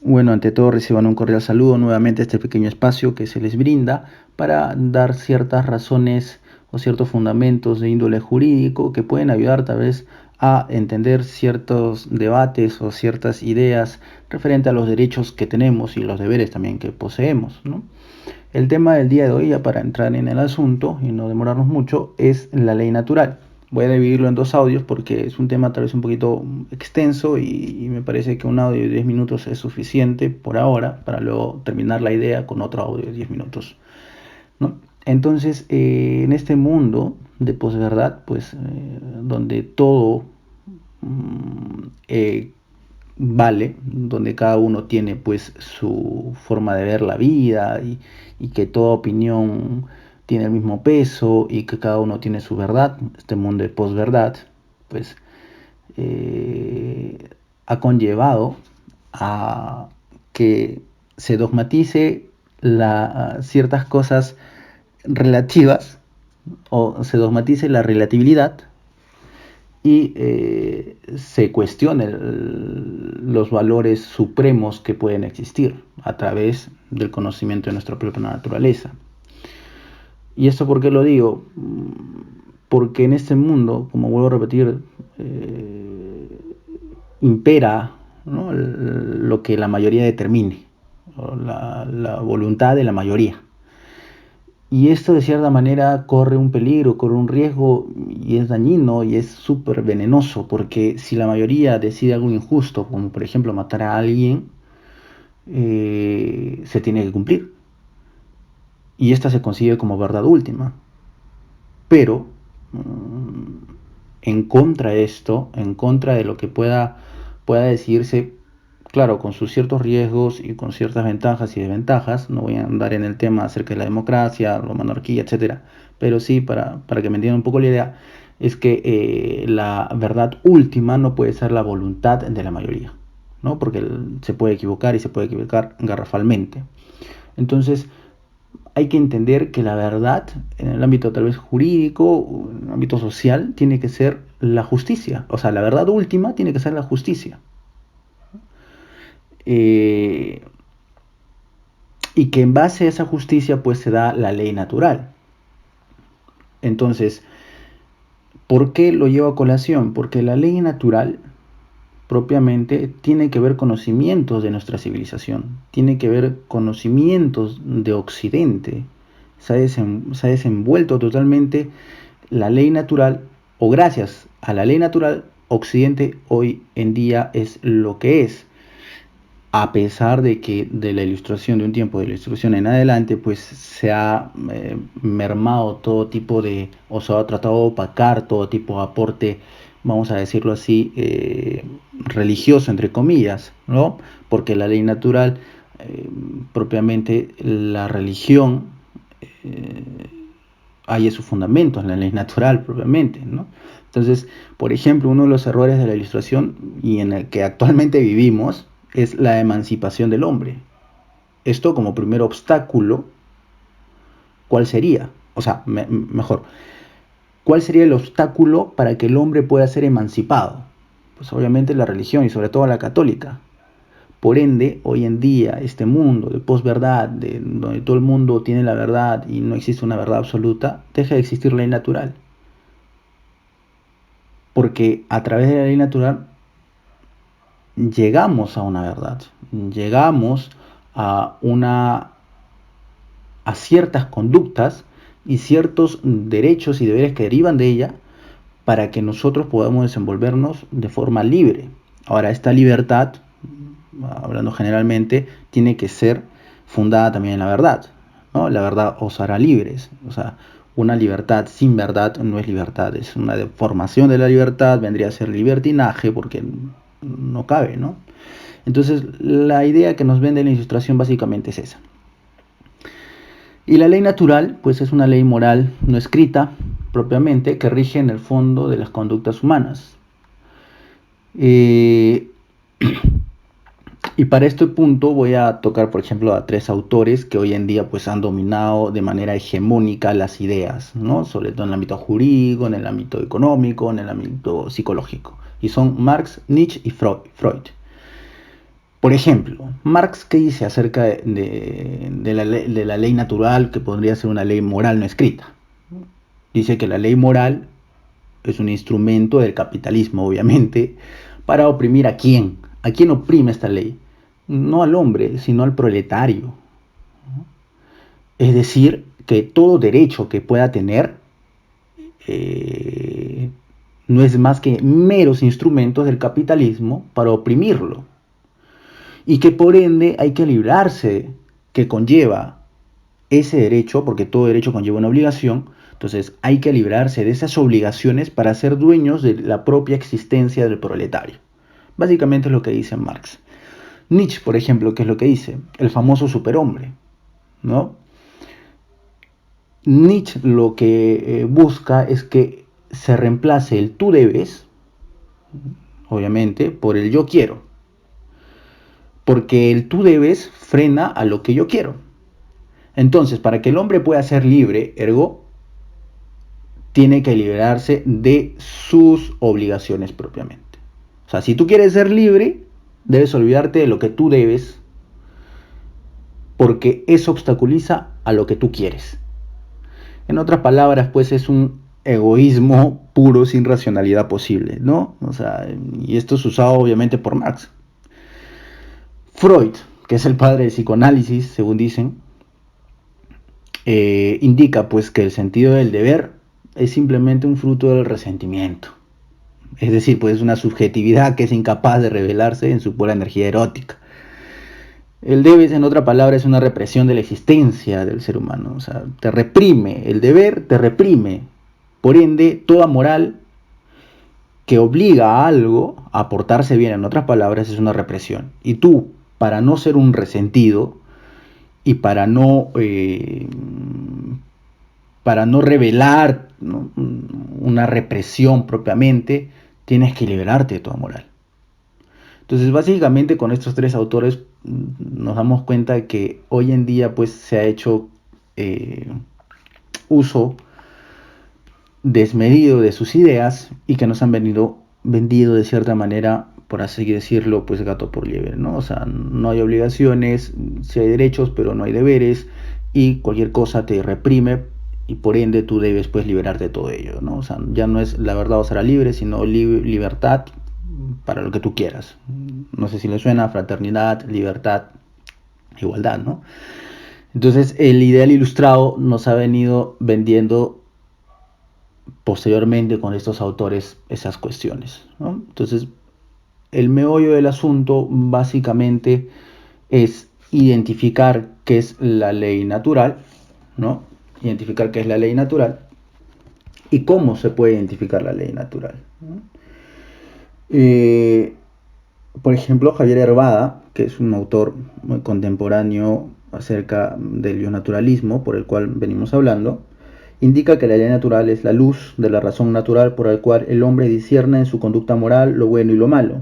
Bueno, ante todo reciban un cordial saludo nuevamente a este pequeño espacio que se les brinda para dar ciertas razones o ciertos fundamentos de índole jurídico que pueden ayudar tal vez a entender ciertos debates o ciertas ideas referente a los derechos que tenemos y los deberes también que poseemos, ¿no? El tema del día de hoy, ya para entrar en el asunto y no demorarnos mucho, es la ley natural. Voy a dividirlo en dos audios porque es un tema tal vez un poquito extenso y me parece que un audio de 10 minutos es suficiente por ahora para luego terminar la idea con otro audio de 10 minutos, ¿no? Entonces, en este mundo de posverdad, pues donde todo eh, vale, donde cada uno tiene pues su forma de ver la vida y que toda opinión tiene el mismo peso y que cada uno tiene su verdad, este mundo de posverdad, pues ha conllevado a que se dogmatice ciertas cosas relativas o se dogmatice la relatividad y se cuestionen los valores supremos que pueden existir a través del conocimiento de nuestra propia naturaleza. ¿Y esto por qué lo digo? Porque en este mundo, como vuelvo a repetir, impera, ¿no?, lo que la mayoría determine, o la voluntad de la mayoría. Y esto de cierta manera corre un peligro, corre un riesgo y es dañino y es súper venenoso, porque si la mayoría decide algo injusto, como por ejemplo matar a alguien, se tiene que cumplir. Y esta se consigue como verdad última. Pero en contra de esto, en contra de lo que pueda decirse, claro, con sus ciertos riesgos y con ciertas ventajas y desventajas, no voy a andar en el tema acerca de la democracia, la monarquía, etcétera, pero sí, para que me entiendan un poco la idea, es que la verdad última no puede ser la voluntad de la mayoría, ¿no? Porque se puede equivocar y se puede equivocar garrafalmente. Entonces, hay que entender que la verdad, en el ámbito tal vez jurídico, en el ámbito social, tiene que ser la justicia. O sea, la verdad última tiene que ser la justicia. Eh, y que en base a esa justicia pues se da la ley natural. Entonces, ¿por qué lo llevo a colación? Porque la ley natural propiamente tiene que ver conocimientos de nuestra civilización, tiene que ver conocimientos de Occidente. Se ha desenvuelto totalmente la ley natural, o gracias a la ley natural, Occidente hoy en día es lo que es. A pesar de que de la ilustración, de un tiempo de la ilustración en adelante, pues se ha mermado todo tipo de, o se ha tratado de opacar todo tipo de aporte, vamos a decirlo así, religioso, entre comillas, ¿no? Porque la ley natural, propiamente la religión, eh, hay su fundamento en la ley natural propiamente, ¿no? Entonces, por ejemplo, uno de los errores de la ilustración y en el que actualmente vivimos es la emancipación del hombre. Esto como primer obstáculo, ¿cuál sería? O sea, mejor, ¿cuál sería el obstáculo para que el hombre pueda ser emancipado? Pues obviamente la religión y sobre todo la católica. Por ende, hoy en día, este mundo de posverdad, donde todo el mundo tiene la verdad y no existe una verdad absoluta, deja de existir la ley natural. Porque a través de la ley natural llegamos a una verdad, llegamos a a ciertas conductas y ciertos derechos y deberes que derivan de ella para que nosotros podamos desenvolvernos de forma libre. Ahora, esta libertad, hablando generalmente, tiene que ser fundada también en la verdad, ¿no? La verdad os hará libres. O sea, una libertad sin verdad no es libertad, es una deformación de la libertad, vendría a ser libertinaje porque no cabe, ¿no? Entonces, la idea que nos vende la ilustración básicamente es esa. Y la ley natural, pues es una ley moral no escrita propiamente que rige en el fondo de las conductas humanas. Y para este punto voy a tocar, por ejemplo, a tres autores que hoy en día pues han dominado de manera hegemónica las ideas, ¿no? Sobre todo en el ámbito jurídico, en el ámbito económico, en el ámbito psicológico. Y son Marx, Nietzsche y Freud. Por ejemplo, Marx, ¿qué dice acerca de la ley natural, que podría ser una ley moral no escrita? Dice que la ley moral es un instrumento del capitalismo, obviamente, para oprimir a quién. ¿A quién oprime esta ley? No al hombre, sino al proletario. Es decir, que todo derecho que pueda tener eh, no es más que meros instrumentos del capitalismo para oprimirlo. Y que por ende hay que librarse, que conlleva ese derecho, porque todo derecho conlleva una obligación. Entonces hay que librarse de esas obligaciones para ser dueños de la propia existencia del proletario. Básicamente es lo que dice Marx. Nietzsche, por ejemplo, ¿qué es lo que dice? El famoso superhombre, ¿no? Nietzsche lo que busca es que se reemplace el tú debes, obviamente, por el yo quiero. Porque el tú debes frena a lo que yo quiero. Entonces, para que el hombre pueda ser libre, ergo, tiene que liberarse de sus obligaciones propiamente. O sea, si tú quieres ser libre, debes olvidarte de lo que tú debes, porque eso obstaculiza a lo que tú quieres. En otras palabras, pues es un egoísmo puro sin racionalidad posible, ¿no? O sea, y esto es usado obviamente por Marx. Freud, que es el padre del psicoanálisis, según dicen, indica pues que el sentido del deber es simplemente un fruto del resentimiento. Es decir, pues es una subjetividad que es incapaz de revelarse en su pura energía erótica. El debes, en otra palabra, es una represión de la existencia del ser humano. O sea, te reprime, el deber te reprime. Por ende, toda moral que obliga a algo a portarse bien, en otras palabras, es una represión. Y tú, para no ser un resentido y para no revelar, ¿no?, una represión propiamente, tienes que liberarte de toda moral. Entonces, básicamente con estos tres autores nos damos cuenta de que hoy en día pues se ha hecho uso desmedido de sus ideas y que nos han vendido de cierta manera, por así decirlo, pues gato por liebre, ¿no? O sea, no hay obligaciones, sí hay derechos, pero no hay deberes, y cualquier cosa te reprime y por ende tú debes pues liberarte de todo ello, ¿no? O sea, ya no es la verdad o será libre, sino libertad para lo que tú quieras. No sé si le suena: fraternidad, libertad, igualdad, ¿no? Entonces el ideal ilustrado nos ha venido vendiendo posteriormente con estos autores esas cuestiones, ¿no? Entonces el meollo del asunto básicamente es identificar qué es la ley natural, ¿no? Identificar qué es la ley natural y cómo se puede identificar la ley natural, ¿no? Por ejemplo, Javier Hervada, que es un autor muy contemporáneo acerca del bionaturalismo, por el cual venimos hablando, indica que la ley natural es la luz de la razón natural por la cual el hombre discierne en su conducta moral lo bueno y lo malo.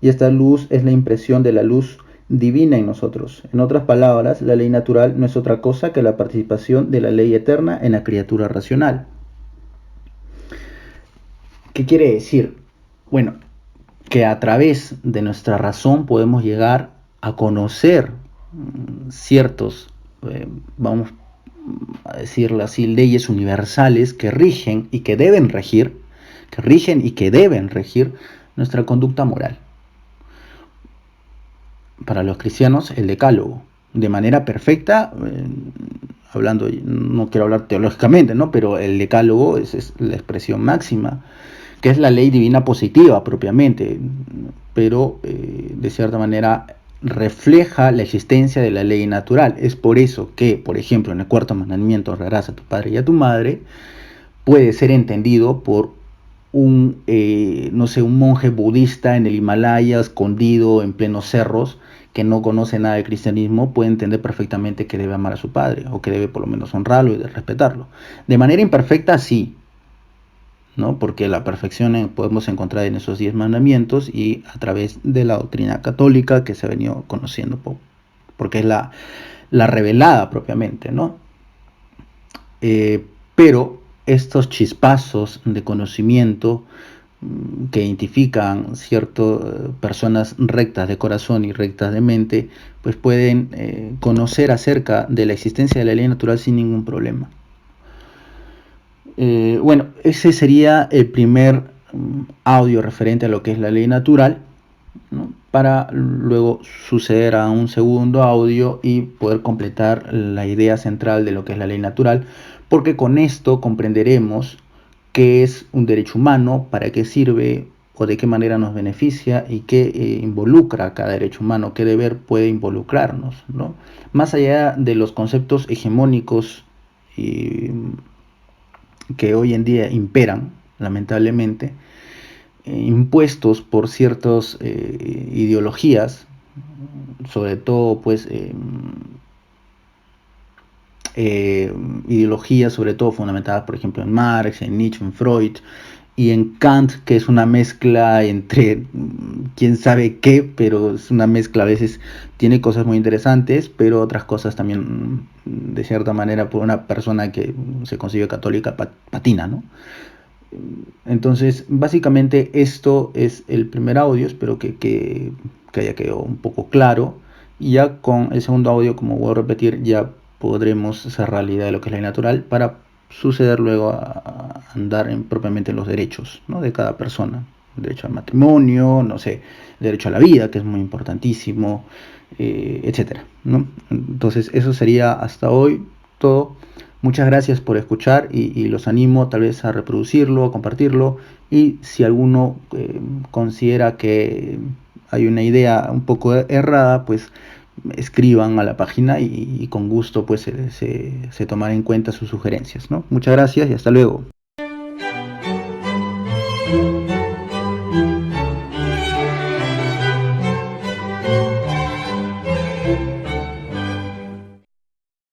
Y esta luz es la impresión de la luz divina en nosotros. En otras palabras, la ley natural no es otra cosa que la participación de la ley eterna en la criatura racional. ¿Qué quiere decir? Bueno, que a través de nuestra razón podemos llegar a conocer ciertos, vamos a decirlo así, leyes universales que rigen y que deben regir, nuestra conducta moral. Para los cristianos, el decálogo, de manera perfecta, hablando, no quiero hablar teológicamente, ¿no?, pero el decálogo es la expresión máxima, que es la ley divina positiva propiamente, pero de cierta manera refleja la existencia de la ley natural. Es por eso que, por ejemplo, en el cuarto mandamiento: honrarás a tu padre y a tu madre, puede ser entendido por no sé, un monje budista en el Himalaya, escondido en plenos cerros, que no conoce nada de cristianismo, puede entender perfectamente que debe amar a su padre, o que debe por lo menos honrarlo y respetarlo. De manera imperfecta, sí, ¿no? Porque la perfección podemos encontrar en esos 10 mandamientos y a través de la doctrina católica que se ha venido conociendo, porque es la revelada propiamente, ¿no? Pero estos chispazos de conocimiento que identifican ciertas personas rectas de corazón y rectas de mente, pues pueden conocer acerca de la existencia de la ley natural sin ningún problema. Bueno, ese sería el primer audio referente a lo que es la ley natural, ¿no? Para luego suceder a un segundo audio y poder completar la idea central de lo que es la ley natural, porque con esto comprenderemos qué es un derecho humano, para qué sirve o de qué manera nos beneficia y qué involucra a cada derecho humano, qué deber puede involucrarnos, ¿no? Más allá de los conceptos hegemónicos y que hoy en día imperan, lamentablemente, impuestos por ciertas ideologías, sobre todo pues ideologías sobre todo fundamentadas por ejemplo en Marx, en Nietzsche, en Freud y en Kant, que es una mezcla entre quién sabe qué, pero es una mezcla, a veces tiene cosas muy interesantes, pero otras cosas también de cierta manera por una persona que se consigue católica patina, ¿no? Entonces, básicamente esto es el primer audio, espero que haya quedado un poco claro. Y ya con el segundo audio, como voy a repetir, ya podremos cerrar la idea de lo que es la ley natural para suceder luego a andar propiamente en los derechos, ¿no? De cada persona. El derecho al matrimonio, no sé, el derecho a la vida, que es muy importantísimo, etcétera, ¿no? Entonces, eso sería hasta hoy todo. Muchas gracias por escuchar y los animo tal vez a reproducirlo, a compartirlo, y si alguno considera que hay una idea un poco errada, pues escriban a la página y con gusto pues se tomará en cuenta sus sugerencias, ¿no? Muchas gracias y hasta luego.